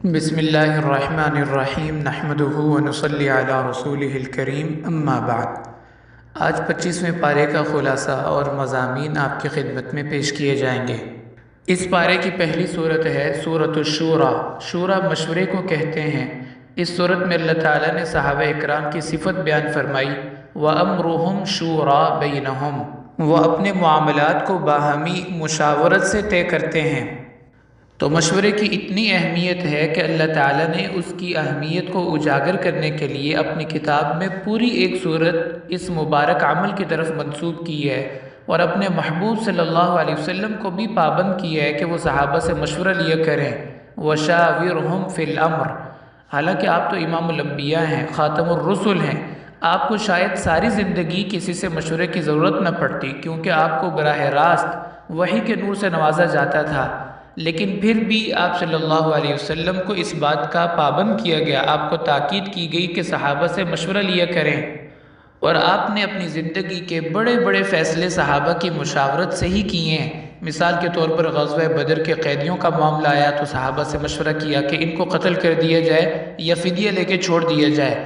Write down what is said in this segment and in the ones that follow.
بسم اللہ الرحمن الرحیم نحمدہ ونصلی علی رسولہ الکریم اما بعد۔ آج 25ویں پارے کا خلاصہ اور مضامین آپ کی خدمت میں پیش کیے جائیں گے۔ اس پارے کی پہلی صورت ہے سورۃ الشورى۔ شورا مشورے کو کہتے ہیں۔ اس صورت میں اللہ تعالیٰ نے صحابہ اکرام کی صفت بیان فرمائی، وَأَمْرُهُمْ شُورَىٰ بَيْنَهُمْ، وہ اپنے معاملات کو باہمی مشاورت سے طے کرتے ہیں۔ تو مشورے کی اتنی اہمیت ہے کہ اللہ تعالیٰ نے اس کی اہمیت کو اجاگر کرنے کے لیے اپنی کتاب میں پوری ایک صورت اس مبارک عمل کی طرف منسوب کی ہے، اور اپنے محبوب صلی اللہ علیہ وسلم کو بھی پابند کیا ہے کہ وہ صحابہ سے مشورہ لیا کریں۔ وَشَاوِرْهُمْ فِي الْأَمْرِ، حالانکہ آپ تو امام الانبیاء ہیں، خاتم الرسل ہیں، آپ کو شاید ساری زندگی کسی سے مشورے کی ضرورت نہ پڑتی، کیونکہ آپ کو براہ راست وحی کے نور سے نوازا جاتا تھا، لیکن پھر بھی آپ صلی اللہ علیہ وسلم کو اس بات کا پابند کیا گیا، آپ کو تاکید کی گئی کہ صحابہ سے مشورہ لیا کریں، اور آپ نے اپنی زندگی کے بڑے بڑے فیصلے صحابہ کی مشاورت سے ہی کیے ہیں۔ مثال کے طور پر غزوہ بدر کے قیدیوں کا معاملہ آیا تو صحابہ سے مشورہ کیا کہ ان کو قتل کر دیا جائے یا فدیہ لے کے چھوڑ دیا جائے۔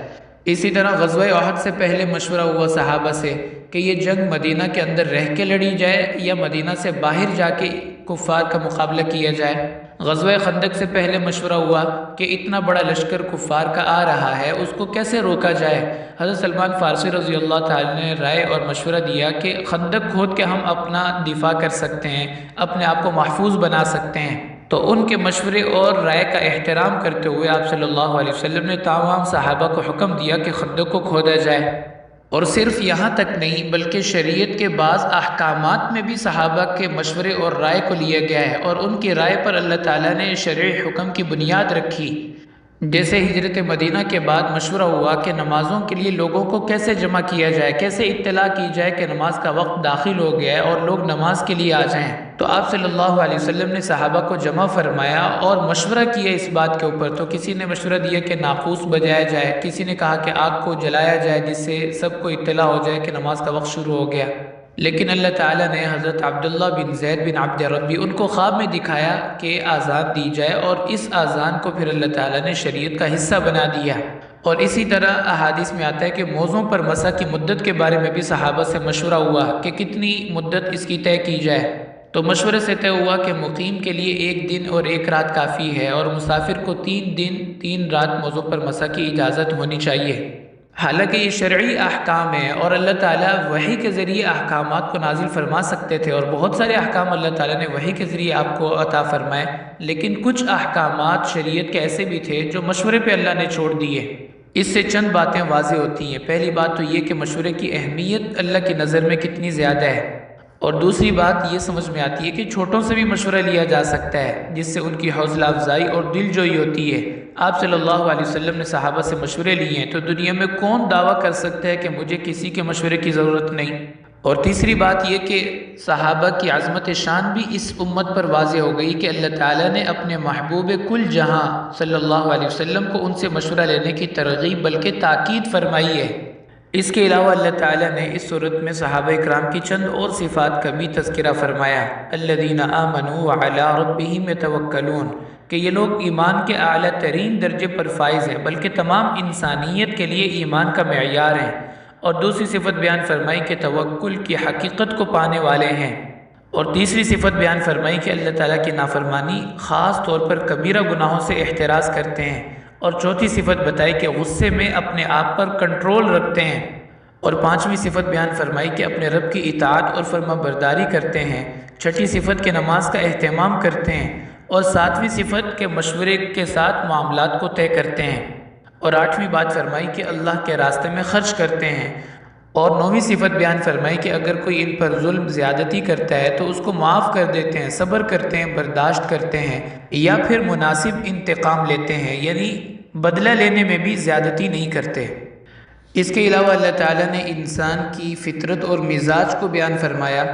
اسی طرح غزوہ احد سے پہلے مشورہ ہوا صحابہ سے کہ یہ جنگ مدینہ کے اندر رہ کے لڑی جائے یا مدینہ سے باہر جا کے کفار کا مقابلہ کیا جائے۔ غزوہ خندق سے پہلے مشورہ ہوا کہ اتنا بڑا لشکر کفار کا آ رہا ہے، اس کو کیسے روکا جائے۔ حضرت سلمان فارسی رضی اللہ تعالیٰ نے رائے اور مشورہ دیا کہ خندق کھود کے ہم اپنا دفاع کر سکتے ہیں، اپنے آپ کو محفوظ بنا سکتے ہیں۔ تو ان کے مشورے اور رائے کا احترام کرتے ہوئے آپ صلی اللہ علیہ وسلم نے تمام صحابہ کو حکم دیا کہ خندق کو کھودا جائے۔ اور صرف یہاں تک نہیں بلکہ شریعت کے بعض احکامات میں بھی صحابہ کے مشورے اور رائے کو لیا گیا ہے، اور ان کی رائے پر اللہ تعالیٰ نے شرعی حکم کی بنیاد رکھی۔ جیسے ہجرت مدینہ کے بعد مشورہ ہوا کہ نمازوں کے لیے لوگوں کو کیسے جمع کیا جائے، کیسے اطلاع کی جائے کہ نماز کا وقت داخل ہو گیا ہے اور لوگ نماز کے لیے آ جائیں، تو آپ صلی اللہ علیہ وسلم نے صحابہ کو جمع فرمایا اور مشورہ کیا اس بات کے اوپر۔ تو کسی نے مشورہ دیا کہ ناقوس بجایا جائے، کسی نے کہا کہ آگ کو جلایا جائے جس سے سب کو اطلاع ہو جائے کہ نماز کا وقت شروع ہو گیا۔ لیکن اللہ تعالیٰ نے حضرت عبداللہ بن زید بن عبد ربی ان کو خواب میں دکھایا کہ آذان دی جائے، اور اس آذان کو پھر اللہ تعالیٰ نے شریعت کا حصہ بنا دیا۔ اور اسی طرح احادیث میں آتا ہے کہ موزوں پر مسح کی مدت کے بارے میں بھی صحابہ سے مشورہ ہوا کہ کتنی مدت اس کی طے کی جائے۔ تو مشورے سے طے ہوا کہ مقیم کے لیے 1 دن اور 1 رات کافی ہے، اور مسافر کو 3 دن 3 رات موزوں پر مسح کی اجازت ہونی چاہیے۔ حالانکہ یہ شرعی احکام ہے اور اللہ تعالیٰ وحی کے ذریعے احکامات کو نازل فرما سکتے تھے، اور بہت سارے احکام اللہ تعالیٰ نے وحی کے ذریعے آپ کو عطا فرمائے، لیکن کچھ احکامات شریعت کے ایسے بھی تھے جو مشورے پہ اللہ نے چھوڑ دیے۔ اس سے چند باتیں واضح ہوتی ہیں۔ پہلی بات تو یہ کہ مشورے کی اہمیت اللہ کی نظر میں کتنی زیادہ ہے، اور دوسری بات یہ سمجھ میں آتی ہے کہ چھوٹوں سے بھی مشورہ لیا جا سکتا ہے، جس سے ان کی حوصلہ افزائی اور دل جوئی ہوتی ہے۔ آپ صلی اللہ علیہ وسلم نے صحابہ سے مشورے لیے ہیں، تو دنیا میں کون دعویٰ کر سکتا ہے کہ مجھے کسی کے مشورے کی ضرورت نہیں۔ اور تیسری بات یہ کہ صحابہ کی عظمت شان بھی اس امت پر واضح ہو گئی کہ اللہ تعالیٰ نے اپنے محبوب کل جہاں صلی اللہ علیہ وسلم کو ان سے مشورہ لینے کی ترغیب بلکہ تاکید فرمائی ہے۔ اس کے علاوہ اللہ تعالیٰ نے اس صورت میں صحابہ اکرام کی چند اور صفات کا بھی تذکرہ فرمایا، الذین آمنوا وعلی ربہم یتوکلون، کہ یہ لوگ ایمان کے اعلیٰ ترین درجے پر فائز ہیں، بلکہ تمام انسانیت کے لیے ایمان کا معیار ہیں۔ اور دوسری صفت بیان فرمائی کہ توکل کی حقیقت کو پانے والے ہیں۔ اور تیسری صفت بیان فرمائی کہ اللہ تعالیٰ کی نافرمانی خاص طور پر کبیرہ گناہوں سے احتراز کرتے ہیں۔ اور چوتھی صفت بتائی کہ غصے میں اپنے آپ پر کنٹرول رکھتے ہیں۔ اور پانچویں صفت بیان فرمائی کہ اپنے رب کی اطاعت اور فرما برداری کرتے ہیں۔ چھٹی صفت کہ نماز کا اہتمام کرتے ہیں۔ اور ساتویں صفت کہ مشورے کے ساتھ معاملات کو طے کرتے ہیں۔ اور آٹھویں بات فرمائی کہ اللہ کے راستے میں خرچ کرتے ہیں۔ اور نویں صفت بیان فرمائی کہ اگر کوئی ان پر ظلم زیادتی کرتا ہے تو اس کو معاف کر دیتے ہیں، صبر کرتے ہیں، برداشت کرتے ہیں، یا پھر مناسب انتقام لیتے ہیں، یعنی بدلہ لینے میں بھی زیادتی نہیں کرتے۔ اس کے علاوہ اللہ تعالیٰ نے انسان کی فطرت اور مزاج کو بیان فرمایا،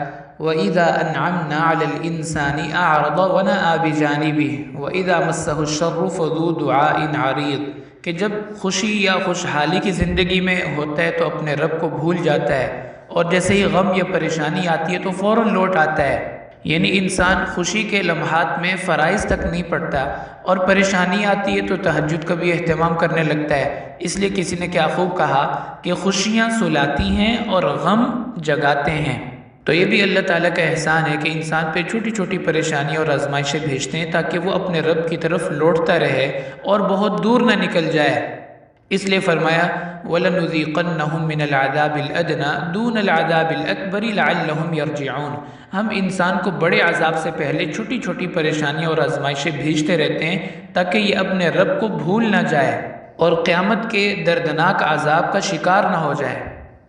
وَإِذَا أَنْعَمْنَا عَلَى الْإِنسَانِ أَعْرَضَ وَنَأَىٰ بِجَانِبِهِ وَإِذَا مَسَّهُ الشَّرُّ فَذُو دُعَاءٍ عَرِيضٍ، کہ جب خوشی یا خوشحالی کی زندگی میں ہوتا ہے تو اپنے رب کو بھول جاتا ہے، اور جیسے ہی غم یا پریشانی آتی ہے تو فوراً لوٹ آتا ہے۔ یعنی انسان خوشی کے لمحات میں فرائض تک نہیں پڑھتا اور پریشانی آتی ہے تو تہجد کا بھی اہتمام کرنے لگتا ہے۔ اس لیے کسی نے کیا خوب کہا کہ خوشیاں سلاتی ہیں اور غم جگاتے ہیں۔ تو یہ بھی اللہ تعالیٰ کا احسان ہے کہ انسان پہ چھوٹی چھوٹی پریشانیاں اور آزمائشیں بھیجتے ہیں تاکہ وہ اپنے رب کی طرف لوٹتا رہے اور بہت دور نہ نکل جائے۔ اس لیے فرمایا وَلَنُذِيقَنَّهُم مِّنَ الْعَذَابِ الْأَدْنَىٰ دُونَ الْعَذَابِ الْأَكْبَرِ لَعَلَّهُمْ يَرْجِعُونَ۔ ہم انسان کو بڑے عذاب سے پہلے چھوٹی چھوٹی پریشانیاں اور آزمائشیں بھیجتے رہتے ہیں تاکہ یہ اپنے رب کو بھول نہ جائے اور قیامت کے دردناک عذاب کا شکار نہ ہو جائے۔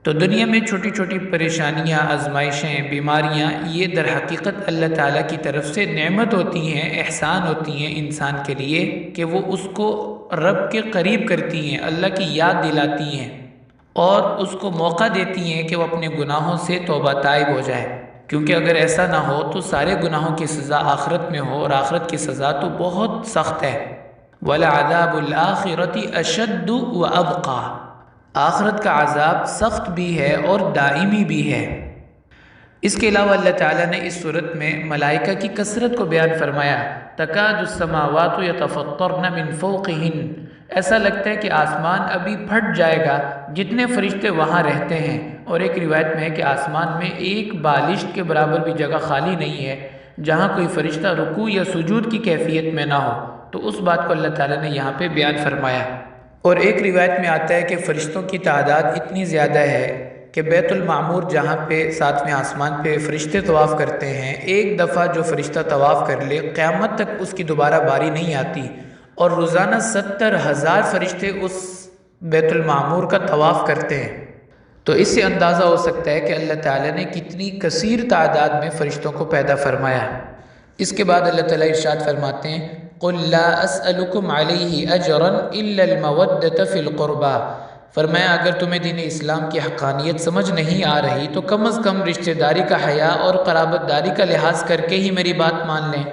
تو دنیا میں چھوٹی چھوٹی پریشانیاں، آزمائشیں، بیماریاں، یہ در حقیقت اللہ تعالیٰ کی طرف سے نعمت ہوتی ہیں، احسان ہوتی ہیں انسان کے لیے کہ وہ اس کو رب کے قریب کرتی ہیں، اللہ کی یاد دلاتی ہیں اور اس کو موقع دیتی ہیں کہ وہ اپنے گناہوں سے توبہ طائب ہو جائے، کیونکہ اگر ایسا نہ ہو تو سارے گناہوں کی سزا آخرت میں ہو، اور آخرت کی سزا تو بہت سخت ہے۔ وَلَعَذَابُ الْآخِرَةِ أَشَدُّ وَأَبْقَىٰ، آخرت کا عذاب سخت بھی ہے اور دائمی بھی ہے۔ اس کے علاوہ اللہ تعالیٰ نے اس صورت میں ملائکہ کی کثرت کو بیان فرمایا۔ تکاد السماوات یتفطرن من فوقہن، ایسا لگتا ہے کہ آسمان ابھی پھٹ جائے گا، جتنے فرشتے وہاں رہتے ہیں۔ اور ایک روایت میں ہے کہ آسمان میں ایک بالشت کے برابر بھی جگہ خالی نہیں ہے جہاں کوئی فرشتہ رکوع یا سجود کی کیفیت میں نہ ہو۔ تو اس بات کو اللہ تعالیٰ نے یہاں پہ بیان فرمایا۔ اور ایک روایت میں آتا ہے کہ فرشتوں کی تعداد اتنی زیادہ ہے کہ بیت المعمور جہاں پہ 7ویں آسمان پہ فرشتے طواف کرتے ہیں، ایک دفعہ جو فرشتہ طواف کر لے قیامت تک اس کی دوبارہ باری نہیں آتی، اور روزانہ 70,000 فرشتے اس بیت المعمور کا طواف کرتے ہیں۔ تو اس سے اندازہ ہو سکتا ہے کہ اللہ تعالیٰ نے کتنی کثیر تعداد میں فرشتوں کو پیدا فرمایا ہے۔ اس کے بعد اللہ تعالیٰ ارشاد فرماتے ہیں قُلْ لَا أَسْأَلُكُمْ عَلَيْهِ أَجْرًا إِلَّا الْمَوَدَّةَ فِي الْقُرْبَىٰ، فرمایا اگر تمہیں دین اسلام کی حقانیت سمجھ نہیں آ رہی تو کم از کم رشتہ داری کا حیا اور قرابت داری کا لحاظ کر کے ہی میری بات مان لیں،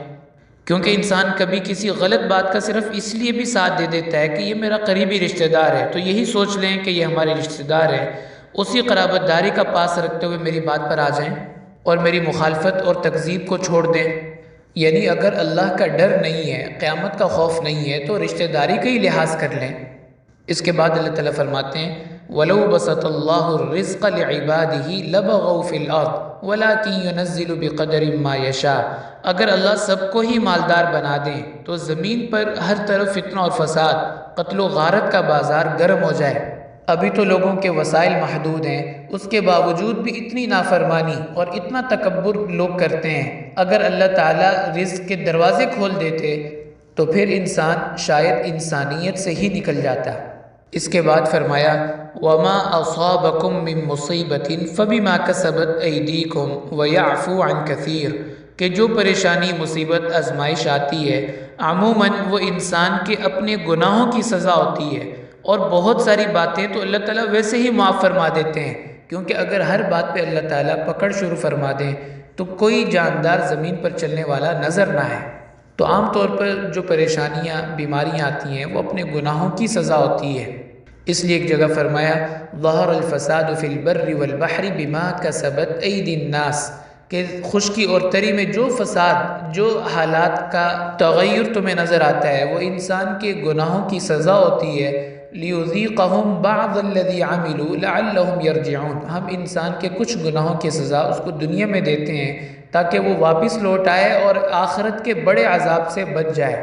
کیونکہ انسان کبھی کسی غلط بات کا صرف اس لیے بھی ساتھ دے دیتا ہے کہ یہ میرا قریبی رشتہ دار ہے، تو یہی سوچ لیں کہ یہ ہمارے رشتہ دار ہے، اسی قرابت داری کا پاس رکھتے ہوئے میری بات پر آ جائیں اور میری مخالفت اور تکذیب کو چھوڑ دیں۔ یعنی اگر اللہ کا ڈر نہیں ہے، قیامت کا خوف نہیں ہے، تو رشتہ داری کا ہی لحاظ کر لیں۔ اس کے بعد اللہ تعالیٰ فرماتے ہیں وَلَوْ بَسَطَ اللَّهُ الرِّزْقَ لِعِبَادِهِ لَبَغَوْا فِي الْأَرْضِ وَلَٰكِن يُنَزِّلُ بِقَدَرٍ مَّا يَشَاءُ، اگر اللہ سب کو ہی مالدار بنا دیں تو زمین پر ہر طرف فتنہ اور فساد، قتل و غارت کا بازار گرم ہو جائے۔ ابھی تو لوگوں کے وسائل محدود ہیں، اس کے باوجود بھی اتنی نافرمانی اور اتنا تکبر لوگ کرتے ہیں۔ اگر اللہ تعالیٰ رزق کے دروازے کھول دیتے تو پھر انسان شاید انسانیت سے ہی نکل جاتا۔ اس کے بعد فرمایا وَمَا أَصَابَكُم مِّن مُّصِيبَةٍ فَبِمَا كَسَبَتْ أَيْدِيكُمْ وَيَعْفُو عَن كَثِيرٍ، کہ جو پریشانی، مصیبت، آزمائش آتی ہے عموماً وہ انسان کے اپنے گناہوں کی سزا ہوتی ہے، اور بہت ساری باتیں تو اللہ تعالیٰ ویسے ہی معاف فرما دیتے ہیں، کیونکہ اگر ہر بات پہ اللہ تعالیٰ پکڑ شروع فرما دیں تو کوئی جاندار زمین پر چلنے والا نظر نہ ہے۔ تو عام طور پر جو پریشانیاں، بیماریاں آتی ہیں وہ اپنے گناہوں کی سزا ہوتی ہے۔ اس لیے ایک جگہ فرمایا ظَهَرَ الْفَسَادُ فِي الْبَرِّ وَالْبَحْرِ بِمَا كَسَبَتْ أَيْدِي النَّاسِ، کہ خشکی اور تری میں جو فساد، جو حالات کا تغیر تمہیں نظر آتا ہے وہ انسان کے گناہوں کی سزا ہوتی ہے۔ لِيُذِيقَهُمْ بَعْضَ الَّذِي عَمِلُوا لَعَلَّهُمْ يَرْجِعُونَ، ہم انسان کے کچھ گناہوں کی سزا اس کو دنیا میں دیتے ہیں تاکہ وہ واپس لوٹ آئے اور آخرت کے بڑے عذاب سے بچ جائے۔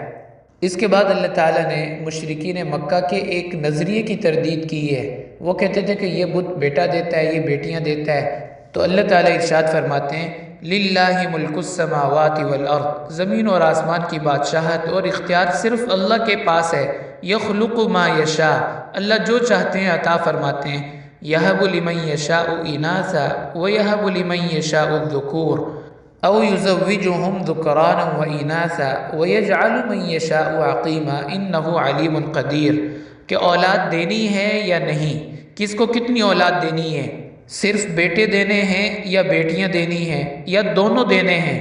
اس کے بعد اللہ تعالیٰ نے مشرکین مکہ کے ایک نظریے کی تردید کی ہے۔ وہ کہتے تھے کہ یہ بت بیٹا دیتا ہے، یہ بیٹیاں دیتا ہے، تو اللہ تعالیٰ ارشاد فرماتے ہیں لِلَّهِ مُلْكُ السَّمَاوَاتِ وَالْأَرْضِ، زمین اور آسمان کی بادشاہت اور اختیار صرف اللہ کے پاس ہے۔ يَخْلُقُ مَا يَشَاءُ، اللہ جو چاہتے ہیں عطا فرماتے ہیں۔ يَهَبُ لِمَن يَشَاءُ إِنَاثًا وَيَهَبُ لِمَن يَشَاءُ الذُّكُورَ أَوْ يُزَوِّجُهُمْ ذُكْرَانًا وَإِنَاثًا وَيَجْعَلُ مَن يَشَاءُ عَقِيمًا إِنَّهُ عَلِيمٌ قَدِيرٌ، کہ اولاد دینی ہے یا نہیں، کس کو کتنی اولاد دینی ہے، صرف بیٹے دینے ہیں یا بیٹیاں دینی ہیں یا دونوں دینے ہیں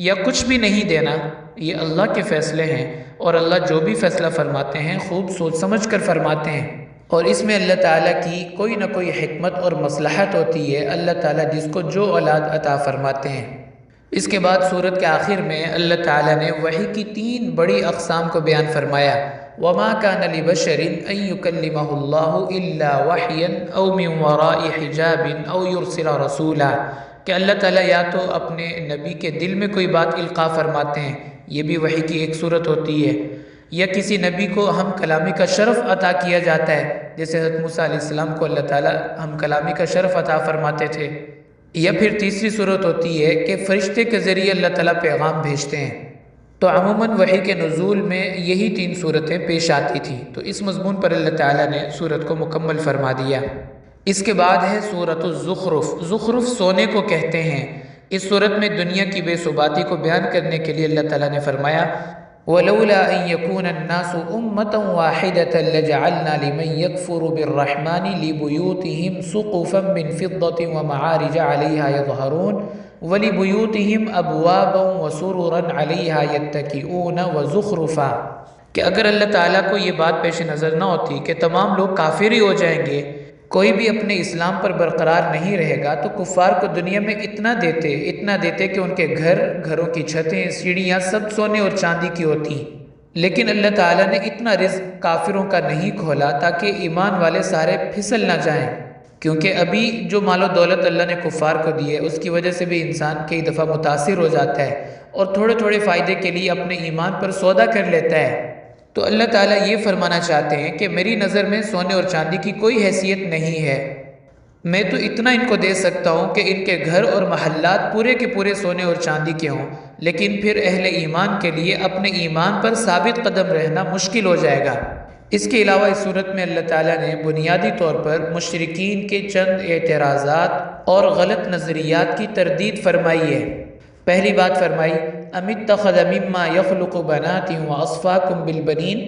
یا کچھ بھی نہیں دینا، یہ اللہ کے فیصلے ہیں، اور اللہ جو بھی فیصلہ فرماتے ہیں خوب سوچ سمجھ کر فرماتے ہیں، اور اس میں اللہ تعالیٰ کی کوئی نہ کوئی حکمت اور مصلحت ہوتی ہے۔ اللہ تعالیٰ جس کو جو اولاد عطا فرماتے ہیں۔ اس کے بعد سورت کے آخر میں اللہ تعالیٰ نے وحی کی 3 بڑی اقسام کو بیان فرمایا۔ وَمَا كَانَ لِبَشَرٍ أَن يُكَلِّمَهُ اللَّهُ إِلَّا وَحْيًا أَوْ مِن وَرَاءِ حِجَابٍ أَوْ يُرْسِلَ رَسُولًا، کہ اللہ تعالیٰ یا تو اپنے نبی کے دل میں کوئی بات القاء فرماتے ہیں، یہ بھی وحی کی ایک صورت ہوتی ہے، یا کسی نبی کو ہم کلامی کا شرف عطا کیا جاتا ہے، جیسے حضرت موسیٰ علیہ السلام کو اللہ تعالیٰ ہم کلامی کا شرف عطا فرماتے تھے، یا پھر تیسری صورت ہوتی ہے کہ فرشتے کے ذریعے اللہ تعالیٰ پیغام بھیجتے ہیں۔ تو عموماً وحی کے نزول میں یہی 3 صورتیں پیش آتی تھیں، تو اس مضمون پر اللہ تعالیٰ نے صورت کو مکمل فرما دیا۔ اس کے بعد ہے سورۃ الزخرف۔ زخرف سونے کو کہتے ہیں۔ اس صورت میں دنیا کی بے ثباتی کو بیان کرنے کے لیے اللہ تعالیٰ نے فرمایا وَلَوْلَا أَن يَكُونَ النَّاسُ أُمَّةً وَاحِدَةً لَجَعَلْنَا لِمَن يَكْفُرُ بِالرَّحْمَنِ لِبُيُوتِهِمْ سُقُفًا مِّن فِضَّةٍ وَمَعَارِجَ عَلَيْهَا يَظْهَرُونَ وَلِبُيُوتِهِمْ أَبْوَابًا وَسُرُرًا عَلَيْهَا يَتَّكِئُونَ وَزُخْرُفًا، کہ اگر اللہ تعالیٰ کو یہ بات پیش نظر نہ ہوتی کہ تمام لوگ کافر ہی ہو جائیں گے، کوئی بھی اپنے اسلام پر برقرار نہیں رہے گا، تو کفار کو دنیا میں اتنا دیتے کہ ان کے گھروں کی چھتیں، سیڑھیاں سب سونے اور چاندی کی ہوتی، لیکن اللہ تعالیٰ نے اتنا رزق کافروں کا نہیں کھولا تاکہ ایمان والے سارے پھسل نہ جائیں، کیونکہ ابھی جو مال و دولت اللہ نے کفار کو دی ہے اس کی وجہ سے بھی انسان کئی دفعہ متاثر ہو جاتا ہے اور تھوڑے فائدے کے لیے اپنے ایمان پر سودا کر لیتا ہے۔ تو اللہ تعالیٰ یہ فرمانا چاہتے ہیں کہ میری نظر میں سونے اور چاندی کی کوئی حیثیت نہیں ہے، میں تو اتنا ان کو دے سکتا ہوں کہ ان کے گھر اور محلات پورے کے پورے سونے اور چاندی کے ہوں، لیکن پھر اہل ایمان کے لیے اپنے ایمان پر ثابت قدم رہنا مشکل ہو جائے گا۔ اس کے علاوہ اس صورت میں اللہ تعالیٰ نے بنیادی طور پر مشرکین کے چند اعتراضات اور غلط نظریات کی تردید فرمائی ہے۔ پہلی بات فرمائی ام اتخذ مما یخلق بنات واصفاکم بالبنین،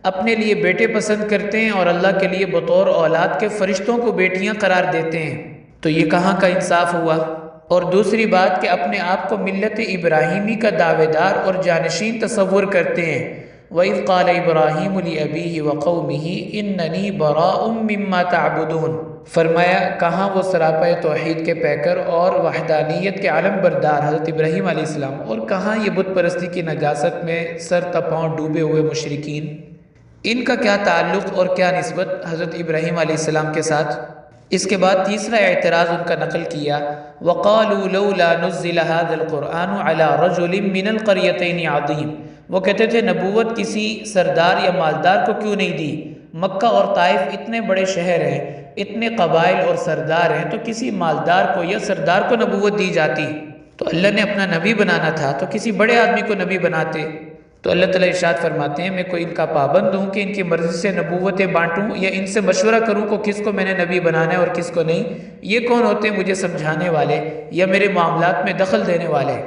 اپنے لیے بیٹے پسند کرتے ہیں اور اللہ کے لیے بطور اولاد کے فرشتوں کو بیٹیاں قرار دیتے ہیں، تو یہ کہاں کا انصاف ہوا؟ اور دوسری بات کہ اپنے آپ کو ملت ابراہیمی کا دعوے دار اور جانشین تصور کرتے ہیں۔ وَإِذْ قَالَ إِبْرَاهِيمُ لِأَبِيهِ وَقَوْمِهِ إِنَّنِي بَرَاءٌ مِّمَّا تَعْبُدُونَ، فرمایا کہاں وہ سراپے توحید کے پیکر اور وحدانیت کے علم بردار حضرت ابراہیم علیہ السلام، اور کہاں یہ بت پرستی کی نجاست میں سر تپاؤں ڈوبے ہوئے مشرکین، ان کا کیا تعلق اور کیا نسبت حضرت ابراہیم علیہ السلام کے ساتھ؟ اس کے بعد تیسرا اعتراض ان کا نقل کیا وَقَالُوا لَوْلَا نُزِّلَ هَذَا الْقُرْآنُ عَلَى رَجُلٍ مِّنَ الْقَرْيَتَيْنِ عَظِيمٍ، وہ کہتے تھے نبوت کسی سردار یا مالدار کو کیوں نہیں دی؟ مکہ اور طائف اتنے بڑے شہر ہیں، اتنے قبائل اور سردار ہیں، تو کسی مالدار کو یا سردار کو نبوت دی جاتی، تو اللہ نے اپنا نبی بنانا تھا تو کسی بڑے آدمی کو نبی بناتے۔ تو اللہ تعالیٰ ارشاد فرماتے ہیں میں کوئی ان کا پابند ہوں کہ ان کی مرضی سے نبوتیں بانٹوں یا ان سے مشورہ کروں کو کس کو میں نے نبی بنانا ہے اور کس کو نہیں؟ یہ کون ہوتے ہیں مجھے سمجھانے والے یا میرے معاملات میں دخل دینے والے؟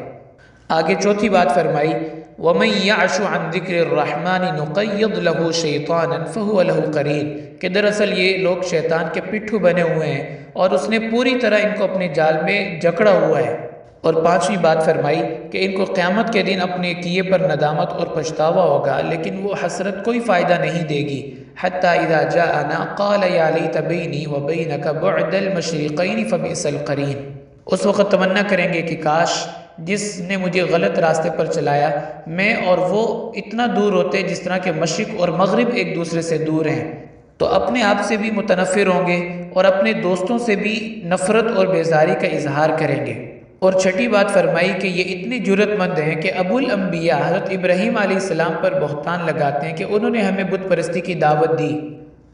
آگے چوتھی بات فرمائی وَمَن يَعْشُ عَن ذِكْرِ الرَّحْمَنِ نُقَيِّضْ لَهُ شَيْطَانًا فَهُوَ لَهُ قَرِينٌ، کہ دراصل یہ لوگ شیطان کے پٹھو بنے ہوئے ہیں اور اس نے پوری طرح ان کو اپنے جال میں جکڑا ہوا ہے۔ اور پانچویں بات فرمائی کہ ان کو قیامت کے دن اپنے کیے پر ندامت اور پچھتاوا ہوگا، لیکن وہ حسرت کوئی فائدہ نہیں دے گی۔ حتیٰ اذا جاءنا قال یا لیت بینی وبینک بعد المشرقین فبئس القرین، اس وقت تمنا کریں گے کہ کاش جس نے مجھے غلط راستے پر چلایا میں اور وہ اتنا دور ہوتے جس طرح کہ مشرق اور مغرب ایک دوسرے سے دور ہیں، تو اپنے آپ سے بھی متنفر ہوں گے اور اپنے دوستوں سے بھی نفرت اور بیزاری کا اظہار کریں گے۔ اور چھٹی بات فرمائی کہ یہ اتنے جرأت مند ہیں کہ ابو الانبیاء حضرت ابراہیم علیہ السلام پر بہتان لگاتے ہیں کہ انہوں نے ہمیں بت پرستی کی دعوت دی۔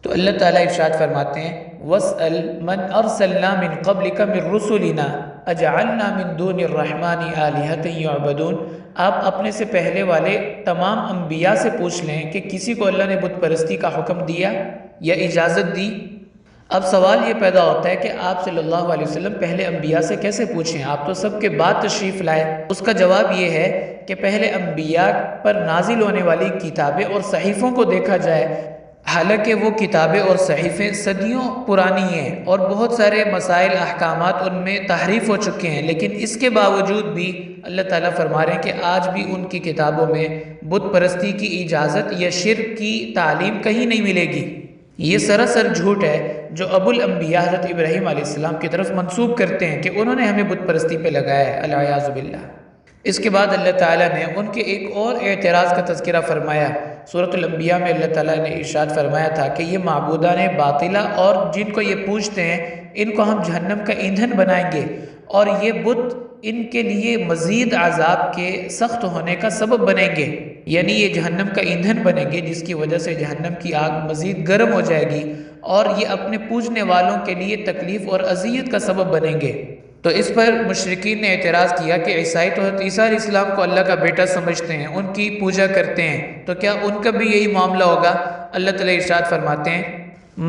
تو اللہ تعالیٰ ارشاد فرماتے ہیں وَاسْأَلْ مَنْ أَرْسَلْنَا مِنْ قَبْلِكَ مِنْ رُسُلِنَا أَجَعَلْنَا مِنْ دُونِ الرَّحْمَنِ آلِهَةً يُعْبَدُونَ، آپ اپنے سے پہلے والے تمام انبیاء سے پوچھ لیں کہ کسی کو اللہ نے بت پرستی کا حکم دیا یا اجازت دی؟ اب سوال یہ پیدا ہوتا ہے کہ آپ صلی اللہ علیہ وسلم پہلے انبیاء سے کیسے پوچھیں، آپ تو سب کے بعد تشریف لائے؟ اس کا جواب یہ ہے کہ پہلے انبیاء پر نازل ہونے والی کتابیں اور صحیفوں کو دیکھا جائے، حالانکہ وہ کتابیں اور صحیفیں صدیوں پرانی ہیں اور بہت سارے مسائل احکامات ان میں تحریف ہو چکے ہیں، لیکن اس کے باوجود بھی اللہ تعالیٰ فرما رہے ہیں کہ آج بھی ان کی کتابوں میں بت پرستی کی اجازت یا شرک کی تعلیم کہیں نہیں ملے گی۔ یہ سراسر جھوٹ ہے جو ابو الانبیاء حضرت ابراہیم علیہ السلام کی طرف منسوب کرتے ہیں کہ انہوں نے ہمیں بت پرستی پہ لگایا ہے، العیاذ باللہ۔ اس کے بعد اللہ تعالیٰ نے ان کے ایک اور اعتراض کا تذکرہ فرمایا۔ سورۃ الانبیاء میں اللہ تعالیٰ نے ارشاد فرمایا تھا کہ یہ معبودان باطلہ اور جن کو یہ پوجتے ہیں ان کو ہم جہنم کا ایندھن بنائیں گے، اور یہ بت ان کے لیے مزید عذاب کے سخت ہونے کا سبب بنیں گے، یعنی یہ جہنم کا ایندھن بنیں گے جس کی وجہ سے جہنم کی آگ مزید گرم ہو جائے گی، اور یہ اپنے پوجنے والوں کے لیے تکلیف اور اذیت کا سبب بنیں گے۔ تو اس پر مشرکین نے اعتراض کیا کہ عیسائی تو حضرت عیسیٰ علیہ السلام کو اللہ کا بیٹا سمجھتے ہیں، ان کی پوجا کرتے ہیں، تو کیا ان کا بھی یہی معاملہ ہوگا؟ اللہ تعالیٰ ارشاد فرماتے ہیں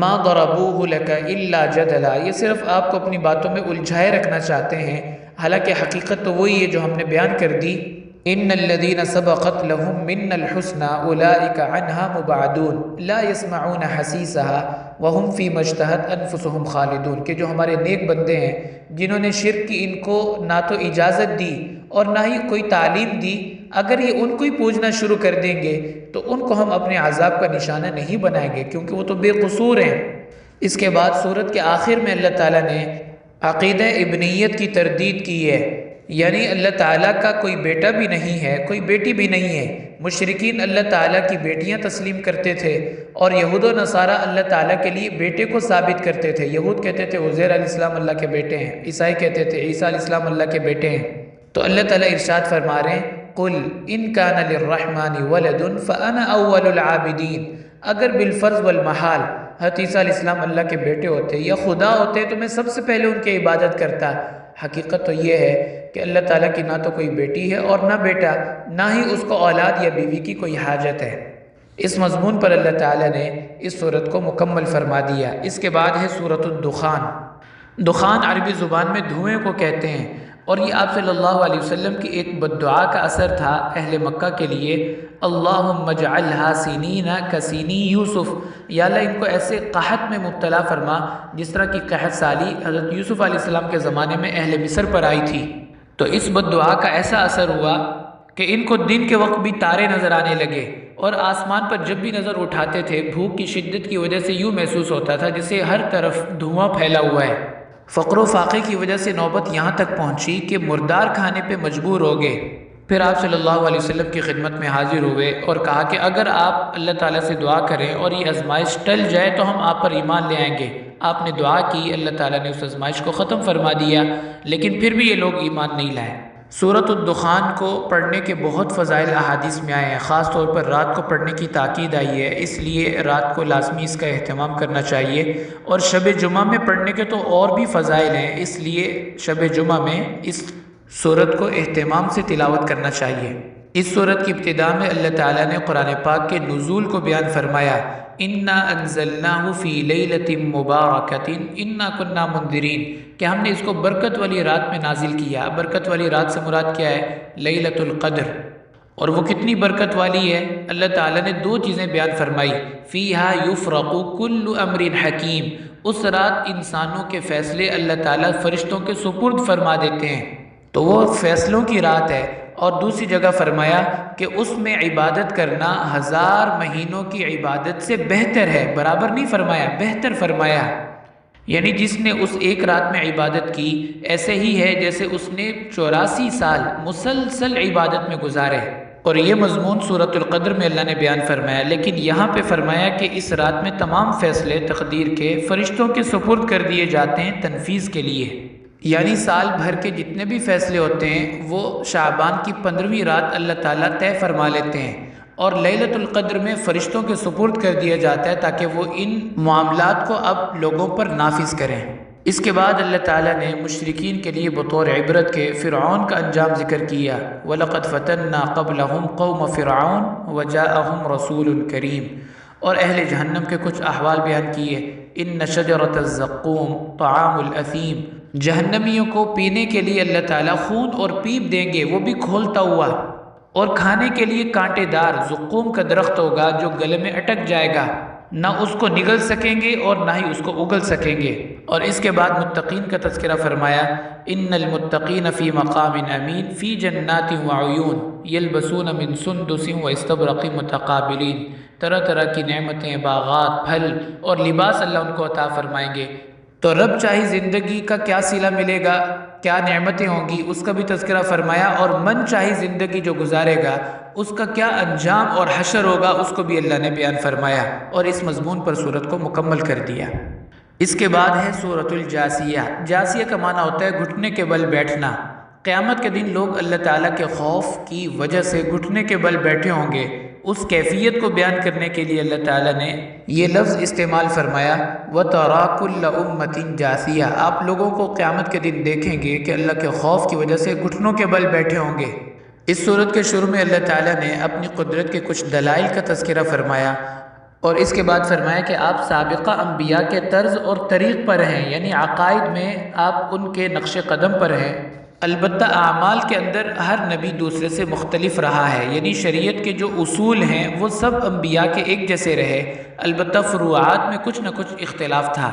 ما ضربوہ لک الا جدلا، یہ صرف آپ کو اپنی باتوں میں الجھائے رکھنا چاہتے ہیں، حالانکہ حقیقت تو وہی ہے جو ہم نے بیان کر دی۔ ان الذین سبقت لهم منا الحسنى اولئک عنها مبعدون لا يسمعون حسیسها وهم فیما اشتهت انفسهم خالدون، کہ جو ہمارے نیک بندے ہیں جنہوں نے شرک کی ان کو نہ تو اجازت دی اور نہ ہی کوئی تعلیم دی، اگر یہ ان کو ہی پوجنا شروع کر دیں گے تو ان کو ہم اپنے عذاب کا نشانہ نہیں بنائیں گے، کیونکہ وہ تو بے قصور ہیں۔ اس کے بعد سورت کے آخر میں اللہ تعالیٰ نے عقیدہ ابنیت کی تردید کی ہے، یعنی اللہ تعالیٰ کا کوئی بیٹا بھی نہیں ہے، کوئی بیٹی بھی نہیں ہے۔ مشرکین اللہ تعالیٰ کی بیٹیاں تسلیم کرتے تھے، اور یہود و نصارہ اللہ تعالیٰ کے لیے بیٹے کو ثابت کرتے تھے۔ یہود کہتے تھے عزیر علیہ السلام اللہ کے بیٹے ہیں، عیسائی کہتے تھے عیسیٰ علیہ السلام اللہ کے بیٹے ہیں۔ تو اللہ تعالیٰ ارشاد فرما رہے ہیں قل ان کان للرحمن ولد فانا اول العابدین، اگر بالفرض والمحال حضرت عیسیٰ علیہ السلام اللہ کے بیٹے ہوتے یا خدا ہوتے تو میں سب سے پہلے ان کی عبادت کرتا۔ حقیقت تو یہ ہے کہ اللہ تعالیٰ کی نہ تو کوئی بیٹی ہے اور نہ بیٹا، نہ ہی اس کو اولاد یا بیوی کی کوئی حاجت ہے۔ اس مضمون پر اللہ تعالیٰ نے اس صورت کو مکمل فرما دیا۔ اس کے بعد ہے سورۃ الدخان۔ دخان عربی زبان میں دھوئیں کو کہتے ہیں، اور یہ آپ صلی اللہ علیہ وسلم کی ایک بد دعا کا اثر تھا اہل مکہ کے لیے۔ اللہم اجعلھا سنین کسینی یوسف، یا اللہ ان کو ایسے قحط میں مبتلا فرما جس طرح کی قحط سالی حضرت یوسف علیہ السلام کے زمانے میں اہل مصر پر آئی تھی۔ تو اس بد دعا کا ایسا اثر ہوا کہ ان کو دن کے وقت بھی تارے نظر آنے لگے، اور آسمان پر جب بھی نظر اٹھاتے تھے بھوک کی شدت کی وجہ سے یوں محسوس ہوتا تھا جسے ہر طرف دھواں پھیلا ہوا ہے۔ فقر و فاقے کی وجہ سے نوبت یہاں تک پہنچی کہ مردار کھانے پہ مجبور ہو گئے۔ پھر آپ صلی اللہ علیہ وسلم کی خدمت میں حاضر ہوئے اور کہا کہ اگر آپ اللہ تعالیٰ سے دعا کریں اور یہ آزمائش ٹل جائے تو ہم آپ پر ایمان لے آئیں گے۔ آپ نے دعا کی، اللہ تعالیٰ نے اس آزمائش کو ختم فرما دیا، لیکن پھر بھی یہ لوگ ایمان نہیں لائے۔ سورۃ الدخان کو پڑھنے کے بہت فضائل احادیث میں آئے ہیں، خاص طور پر رات کو پڑھنے کی تاکید آئی ہے، اس لیے رات کو لازمی اس کا اہتمام کرنا چاہیے، اور شب جمعہ میں پڑھنے کے تو اور بھی فضائل ہیں، اس لیے شب جمعہ میں اس سورت کو اہتمام سے تلاوت کرنا چاہیے۔ اس سورت کی ابتدا میں اللہ تعالیٰ نے قرآن پاک کے نزول کو بیان فرمایا، انا انزلناہ فی لیلۃ مبارکۃ انا کنا منذرین، کہ ہم نے اس کو برکت والی رات میں نازل کیا۔ برکت والی رات سے مراد کیا ہے؟ لیلۃ القدر۔ اور وہ کتنی برکت والی ہے؟ اللہ تعالیٰ نے دو چیزیں بیان فرمائی، فیہا یفرق کل امر حکیم، اس رات انسانوں کے فیصلے اللہ تعالیٰ فرشتوں کے سپرد فرما دیتے ہیں، تو وہ فیصلوں کی رات ہے۔ اور دوسری جگہ فرمایا کہ اس میں عبادت کرنا 1000 مہینوں کی عبادت سے بہتر ہے، برابر نہیں فرمایا، بہتر فرمایا، یعنی جس نے اس ایک رات میں عبادت کی ایسے ہی ہے جیسے اس نے 84 سال مسلسل عبادت میں گزارے۔ اور یہ مضمون سورۃ القدر میں اللہ نے بیان فرمایا، لیکن یہاں پہ فرمایا کہ اس رات میں تمام فیصلے تقدیر کے فرشتوں کے سپرد کر دیے جاتے ہیں تنفیذ کے لیے، یعنی سال بھر کے جتنے بھی فیصلے ہوتے ہیں وہ شعبان کی 15ویں رات اللہ تعالیٰ طے فرما لیتے ہیں، اور لیلۃ القدر میں فرشتوں کے سپرد کر دیا جاتا ہے تاکہ وہ ان معاملات کو اب لوگوں پر نافذ کریں۔ اس کے بعد اللہ تعالیٰ نے مشرکین کے لیے بطور عبرت کے فرعون کا انجام ذکر کیا، وَلَقَدْ فَتَنَّا قَبْلَهُمْ قَوْمَ فِرْعَوْنَ وَجَاءَهُمْ رَسُولٌ كَرِيمٌ، اور اہل جہنم کے کچھ احوال بیان کیے۔ إِنَّ شَجَرَةَ الزَّقُّومِ طَعَامُ الْأَثِيمِ، جہنمیوں کو پینے کے لیے اللہ تعالیٰ خون اور پیپ دیں گے، وہ بھی کھولتا ہوا، اور کھانے کے لیے کانٹے دار زقوم کا درخت ہوگا جو گلے میں اٹک جائے گا، نہ اس کو نگل سکیں گے اور نہ ہی اس کو اگل سکیں گے۔ اور اس کے بعد متقین کا تذکرہ فرمایا، ان المتقین فی مقام امین فی جنات وعیون یلبسون من سندس واستبرق متقابلین، طرح طرح کی نعمتیں، باغات، پھل اور لباس اللہ ان کو عطا فرمائیں گے، تو رب چاہی زندگی کا کیا صلہ ملے گا، کیا نعمتیں ہوں گی، اس کا بھی تذکرہ فرمایا، اور من چاہی زندگی جو گزارے گا اس کا کیا انجام اور حشر ہوگا اس کو بھی اللہ نے بیان فرمایا، اور اس مضمون پر سورت کو مکمل کر دیا۔ اس کے بعد ہے سورۃ الجاسیہ۔ جاسیہ کا معنی ہوتا ہے گھٹنے کے بل بیٹھنا۔ قیامت کے دن لوگ اللہ تعالیٰ کے خوف کی وجہ سے گھٹنے کے بل بیٹھے ہوں گے۔ اس کیفیت کو بیان کرنے کے لیے اللہ تعالیٰ نے یہ لفظ استعمال فرمایا، وَتَرَى كُلَّ أُمَّةٍ جَاثِيَةً۔ آپ لوگوں کو قیامت کے دن دیکھیں گے کہ اللہ کے خوف کی وجہ سے گھٹنوں کے بل بیٹھے ہوں گے۔ اس صورت کے شروع میں اللہ تعالیٰ نے اپنی قدرت کے کچھ دلائل کا تذکرہ فرمایا، اور اس کے بعد فرمایا کہ آپ سابقہ انبیاء کے طرز اور طریق پر ہیں، یعنی عقائد میں آپ ان کے نقش قدم پر ہیں۔ البتہ اعمال کے اندر ہر نبی دوسرے سے مختلف رہا ہے، یعنی شریعت کے جو اصول ہیں وہ سب انبیاء کے ایک جیسے رہے، البتہ فروعات میں کچھ نہ کچھ اختلاف تھا،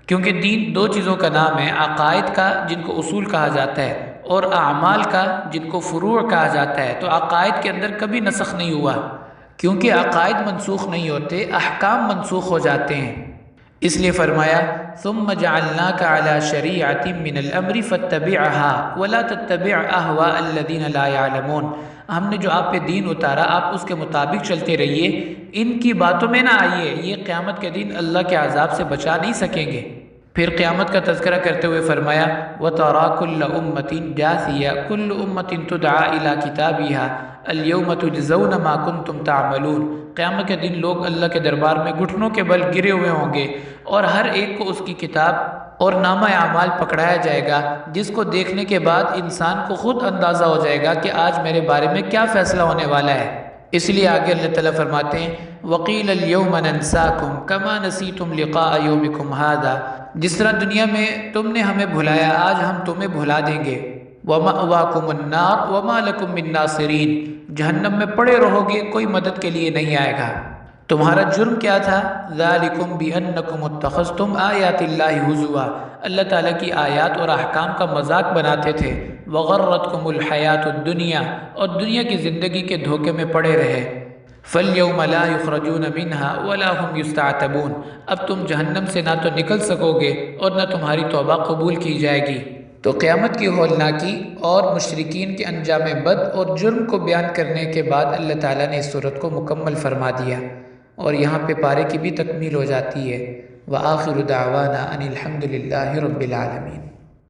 کیونکہ دین دو چیزوں کا نام ہے، عقائد کا جن کو اصول کہا جاتا ہے، اور اعمال کا جن کو فروع کہا جاتا ہے۔ تو عقائد کے اندر کبھی نسخ نہیں ہوا، کیونکہ عقائد منسوخ نہیں ہوتے، احکام منسوخ ہو جاتے ہیں۔ اس لیے فرمایا ثم جعلناک علی شریعۃ من الامر فاتبعها ولا تتبع اهواء الذین لا يعلمون۔ ہم نے جو آپ پہ دین اتارا آپ اس کے مطابق چلتے رہیے، ان کی باتوں میں نہ آئیے، یہ قیامت کے دن اللہ کے عذاب سے بچا نہیں سکیں گے۔ پھر قیامت کا تذکرہ کرتے ہوئے فرمایا وَتَرَى كُلَّ أُمَّةٍ جَاثِيَةً كُلُّ أُمَّةٍ تُدْعَىٰ إِلَىٰ كِتَابِهَا الْيَوْمَ تُجْزَوْنَ مَا كُنتُمْ تَعْمَلُونَ۔ قیامت کے دن لوگ اللہ کے دربار میں گھٹنوں کے بل گرے ہوئے ہوں گے، اور ہر ایک کو اس کی کتاب اور نامہ اعمال پکڑایا جائے گا، جس کو دیکھنے کے بعد انسان کو خود اندازہ ہو جائے گا کہ آج میرے بارے میں کیا فیصلہ ہونے والا ہے۔ اس لیے آگے اللہ تعالیٰ فرماتے ہیں وَقِيلَ الْيَوْمَ نَنْسَاكُمْ كَمَا نَسِيتُمْ لِقَاءَ يَوْمِكُمْ هَٰذَا۔ جس طرح دنیا میں تم نے ہمیں بھلایا آج ہم تمہیں بھلا دیں گے۔ وَمَأْوَاكُمُ النَّارُ وَمَا لَكُم مِّن نَّاصِرِينَ۔ جہنم میں پڑے رہو گے، کوئی مدد کے لیے نہیں آئے گا۔ تمہارا جرم کیا تھا؟ ذَلِكُمْ بِأَنَّكُمُ اتَّخَذْتُمْ آيَاتِ اللَّهِ هُزُوًا۔ اللہ تعالیٰ کی آیات اور احکام کا مذاق بناتے تھے۔ وَغَرَّتْكُمُ الْحَيَاةُ الدُّنْيَا، اور دنیا کی زندگی کے دھوکے میں پڑے رہے۔ فَالْيَوْمَ لَا يُخْرَجُونَ مِنْهَا وَلَا هُمْ يُسْتَعْتَبُونَ۔ اب تم جہنم سے نہ تو نکل سکو گے اور نہ تمہاری توبہ قبول کی جائے گی۔ تو قیامت کی ہولناکی اور مشرکین کے انجام بد اور جرم کو بیان کرنے کے بعد اللہ تعالیٰ نے اس صورت کو مکمل فرما دیا، اور یہاں پہ پارے کی بھی تکمیل ہو جاتی ہے۔ وآخر دعوانا ان الحمد للہ رب العالمین۔